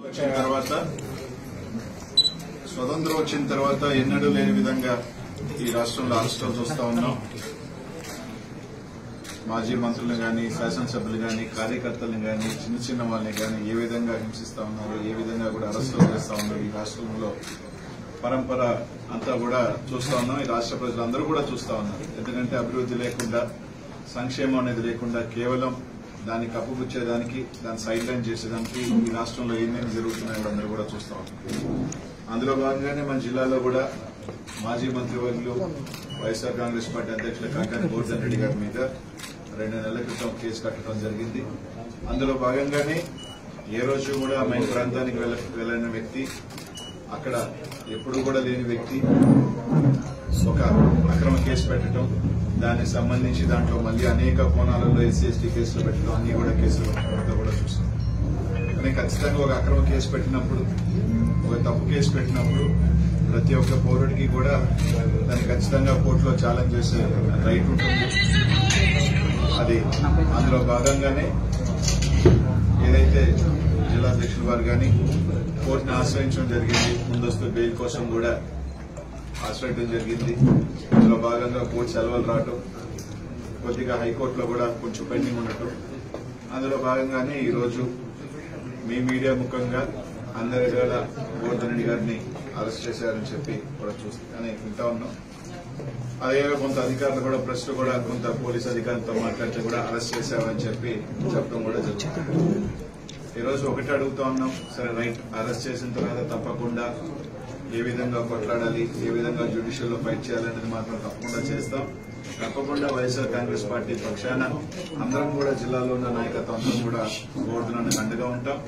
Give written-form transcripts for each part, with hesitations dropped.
వచ్చిన తర్వాత స్వతంత్రం వచ్చిన తర్వాత ఎన్నడూ లేని విధంగా ఈ రాష్ట్రంలో అరెస్టులు చూస్తా ఉన్నాం. మాజీ మంత్రులు గాని, శాసనసభ్యులు గాని, కార్యకర్తలను గాని, చిన్న చిన్న వాళ్ళని గాని ఏ విధంగా హింసిస్తా ఉన్నారు, ఏ విధంగా కూడా అరెస్టులు చేస్తా ఉన్నారు. ఈ రాష్ట్రంలో పరంపర అంతా కూడా చూస్తా ఉన్నాం. ఈ రాష్ట్ర ప్రజలందరూ కూడా చూస్తా ఉన్నారు. ఎందుకంటే అభివృద్ధి లేకుండా, సంక్షేమం అనేది లేకుండా కేవలం దాన్ని కప్పుపుచ్చేదానికి, దాన్ని సైడ్ లైన్ చేసేదానికి ఈ రాష్ట్రంలో ఏమేమి జరుగుతున్నాయో అందరూ కూడా చూస్తా ఉన్నారు. అందులో భాగంగానే మన జిల్లాలో కూడా మాజీ మంత్రివర్యులు వైఎస్ఆర్ కాంగ్రెస్ పార్టీ అధ్యక్షులు కాకాని గోవర్ధన్ రెడ్డి గారి మీద 2 నెలల క్రితం కేసు కట్టడం జరిగింది. అందులో భాగంగానే ఏ రోజు కూడా మన ప్రాంతానికి వెళ్లిన వ్యక్తి, అక్కడ ఎప్పుడు కూడా లేని వ్యక్తి ఒక అక్రమ కేసు పెట్టడం, దానికి సంబంధించి దాంట్లో మళ్లీ అనేక కోణాలలో ఎస్సీ ఎస్టీ కేసులు పెట్టడం, అన్ని కూడా కేసులు పెట్టడం కూడా చూస్తాం. కానీ ఖచ్చితంగా ఒక అక్రమ కేసు పెట్టినప్పుడు, ఒక తప్పు కేసు పెట్టినప్పుడు ప్రతి ఒక్క పౌరుడికి కూడా దాన్ని ఖచ్చితంగా కోర్టులో ఛాలెంజ్ చేసే రైట్ ఉంటుంది. అది అందులో భాగంగానే ఏదైతే జిల్లా అధ్యక్షుల వారు కానీ కోర్టును ఆశ్రయించడం జరిగింది. ముందస్తు బెయిల్ కోసం కూడా ఆశ్రయించడం జరిగింది. అందులో భాగంగా కోర్టు సెలవులు రావటం, కొద్దిగా హైకోర్టులో కూడా కొంచెం పెండింగ్ ఉండటం, అందులో భాగంగానే ఈరోజు మీ మీడియా ముఖంగా అందరి వేళ గోవర్ధన్ రెడ్డి గారిని అరెస్ట్ చేశారని చెప్పి కూడా చూస్తానే వింటా ఉన్నాం. అదే కొంత అధికారులు కూడా, ప్రెస్లో కూడా కొంత పోలీసు అధికారులతో మాట్లాడితే కూడా అరెస్ట్ చేశామని చెప్పి చెప్పడం కూడా జరుగుతుంది. ఈరోజు ఒకటి అడుగుతా ఉన్నాం, సరే రైట్, అరెస్ట్ చేసిన తర్వాత తప్పకుండా ఏ విధంగా కొట్లాడాలి, ఏ విధంగా జ్యుడిషియల్లో ఫైట్ చేయాలనేది మాత్రం తప్పకుండా చేస్తాం. తప్పకుండా వైఎస్ఆర్ కాంగ్రెస్ పార్టీ పక్షాన అందరం కూడా జిల్లాలో ఉన్న నాయకత్వం అందరం కూడా గోవర్ధనానికి అండగా ఉంటాం.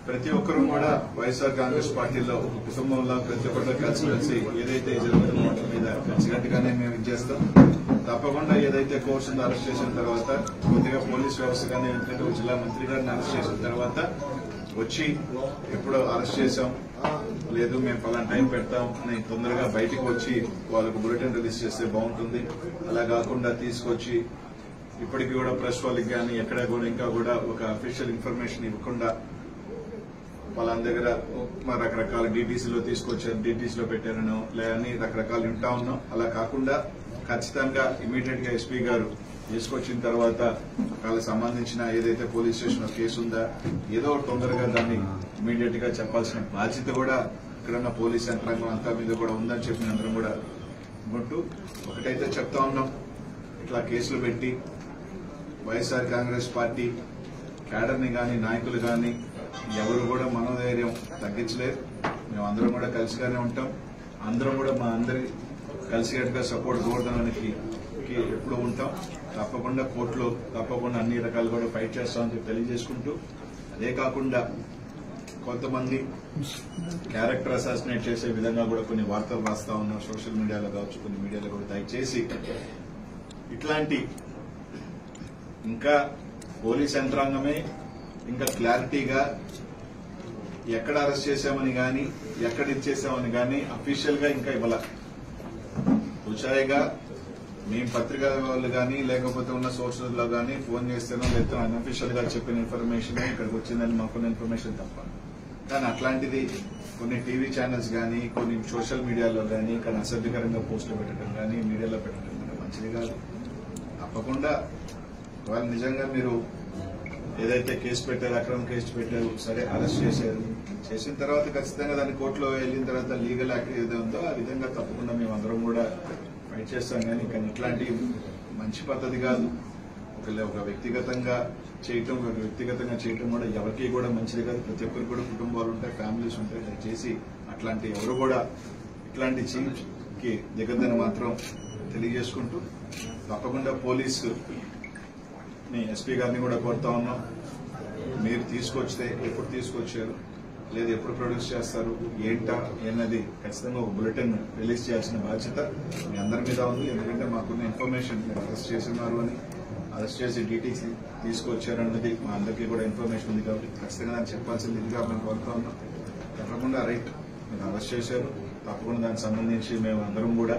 ప్రతి ఒక్కరూ కూడా వైఎస్ఆర్ కాంగ్రెస్ పార్టీలో ఒక కుటుంబంలో ప్రతి ఒక్కరు కలిసి ఏదైతే జరుగుతున్న వాటి మీద కలిసికట్టుగానే మేము ఇచ్చేస్తాం. తప్పకుండా ఏదైతే కోర్సును అరెస్ట్ చేసిన తర్వాత కొద్దిగా పోలీస్ వ్యవస్థ కానీ, ఎందుకంటే జిల్లా మంత్రి గారిని అరెస్ట్ చేసిన తర్వాత వచ్చి ఎప్పుడో అరెస్ట్ చేశాం, లేదు మేము పలానా టైం పెడతాం అని తొందరగా బయటకు వచ్చి వాళ్ళకు బులెటిన్ రిలీజ్ చేస్తే బాగుంటుంది. అలా కాకుండా తీసుకొచ్చి ఇప్పటికీ కూడా ప్రెస్ వాళ్ళకి కానీ ఎక్కడ కూడా ఇంకా కూడా ఒక అఫీషియల్ ఇన్ఫర్మేషన్ ఇవ్వకుండా వాళ్ళ దగ్గర రకరకాల డీటీసీలో తీసుకొచ్చారు, డీటీసీలో పెట్టారనో లేదని రకరకాలు వింటా ఉన్నాం. అలా కాకుండా ఖచ్చితంగా ఇమీడియట్ గా ఎస్పీ గారు తీసుకొచ్చిన తర్వాత వాళ్ళకి సంబంధించిన ఏదైతే పోలీస్ స్టేషన్ కేసు ఉందా ఏదో తొందరగా దాన్ని ఇమీడియట్ గా చెప్పాల్సిన బాధ్యత కూడా ఇక్కడున్న పోలీస్ యంత్రాంగం అంతా మీద కూడా ఉందని చెప్పి అందరం కూడా ఉంటూ ఒకటైతే చెప్తా ఉన్నాం, ఇట్లా కేసులు పెట్టి వైఎస్ఆర్ కాంగ్రెస్ పార్టీ క్యాడర్ని గాని, నాయకులు గాని ఎవరు కూడా మనోధైర్యం తగ్గించలేరు. మేమందరం కూడా కలిసిగానే ఉంటాం. అందరం కూడా మా అందరి కలిసికట్టుగా సపోర్ట్ గోవర్ధనానికి ఎప్పుడు ఉంటాం. తప్పకుండా కోర్టులో తప్పకుండా అన్ని రకాలు కూడా ఫైట్ చేస్తామని చెప్పి తెలియజేసుకుంటూ, అదే కాకుండా కొంతమంది క్యారెక్టర్ అసాసినేట్ చేసే విధంగా కూడా కొన్ని వార్తలు రాస్తా ఉన్నాం సోషల్ మీడియాలో కావచ్చు, కొన్ని మీడియాలో కూడా. దయచేసి ఇట్లాంటి ఇంకా పోలీస్ యంత్రాంగమే ఇంకా క్లారిటీగా ఎక్కడ అరెస్ట్ చేశామని గాని, ఎక్కడ ఇచ్చేసామని గాని అఫీషియల్ గా ఇంకా ఇవ్వాల. ఉచాయిగా మేము పత్రికా వాళ్ళు గాని, లేకపోతే ఉన్న సోర్సెస్ లో గాని ఫోన్ చేస్తేనో లేకపోతే అన్అఫీషియల్ గా చెప్పిన ఇన్ఫర్మేషన్ ఇక్కడికి వచ్చిందని మాకున్న ఇన్ఫర్మేషన్ తప్ప. కానీ అట్లాంటిది కొన్ని టీవీ ఛానల్స్ గాని, కొన్ని సోషల్ మీడియాలో గాని కానీ అసభ్యకరంగా పోస్టులు పెట్టడం గాని, మీడియాలో పెట్టడం కానీ మంచిది కాదు. తప్పకుండా వాళ్ళు నిజంగా మీరు ఏదైతే కేసు పెట్టారో, అక్రమ కేసు పెట్టారు, సరే అరెస్ట్ చేశారు, చేసిన తర్వాత ఖచ్చితంగా దాన్ని కోర్టులో వెళ్ళిన తర్వాత లీగల్ యాక్ట్ ఏదో ఉందో ఆ విధంగా తప్పకుండా మేము అందరం కూడా ఫైట్ చేస్తాం. కానీ ఇట్లాంటి మంచి పద్ధతి కాదు. ఒక వ్యక్తిగతంగా చేయటం కూడా ఎవరికి కూడా మంచిది కాదు. ప్రతి ఒక్కరికి కూడా కుటుంబాలు ఉంటాయి, ఫ్యామిలీస్ ఉంటాయి. దయచేసి అట్లాంటి ఎవరు కూడా ఇట్లాంటి చీఫ్కి దిగద్దని మాత్రం తెలియజేసుకుంటూ, తప్పకుండా పోలీసు ఎస్పీ గారిని కూడా కోరుతా ఉన్నాం, మీరు తీసుకొస్తే ఎప్పుడు తీసుకొచ్చారు, లేదు ఎప్పుడు ప్రొడ్యూస్ చేస్తారు, ఏంటా అన్నది ఖచ్చితంగా ఒక బులెటిన్ రిలీజ్ చేయాల్సిన బాధ్యత మీ అందరి మీద ఉంది. ఎందుకంటే మాకున్న ఇన్ఫర్మేషన్ మీరు అరెస్ట్ చేస్తున్నారు అని, అరెస్ట్ చేసి డీటీసీ తీసుకొచ్చారన్నది మా అందరికీ కూడా ఇన్ఫర్మేషన్ ఉంది. కాబట్టి ఖచ్చితంగా దాన్ని చెప్పాల్సింది ఇదిగా మేము కోరుతా ఉన్నాం. తప్పకుండా రైట్, మీరు అరెస్ట్ చేశారు, తప్పకుండా దానికి సంబంధించి మేము అందరం కూడా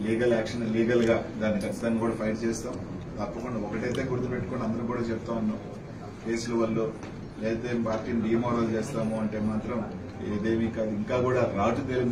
లీగల్ యాక్షన్, లీగల్ గా దాన్ని ఖచ్చితంగా కూడా ఫైట్ చేస్తాం. తప్పకుండా ఒకటైతే గుర్తుపెట్టుకుని అందరూ కూడా చెప్తా ఉన్నాం, కేసుల వల్ల లేకపోతే పార్టీని డిమోరల్ చేస్తాము అంటే మాత్రం ఇదేమీ కాదు, ఇంకా కూడా రాటు తేలి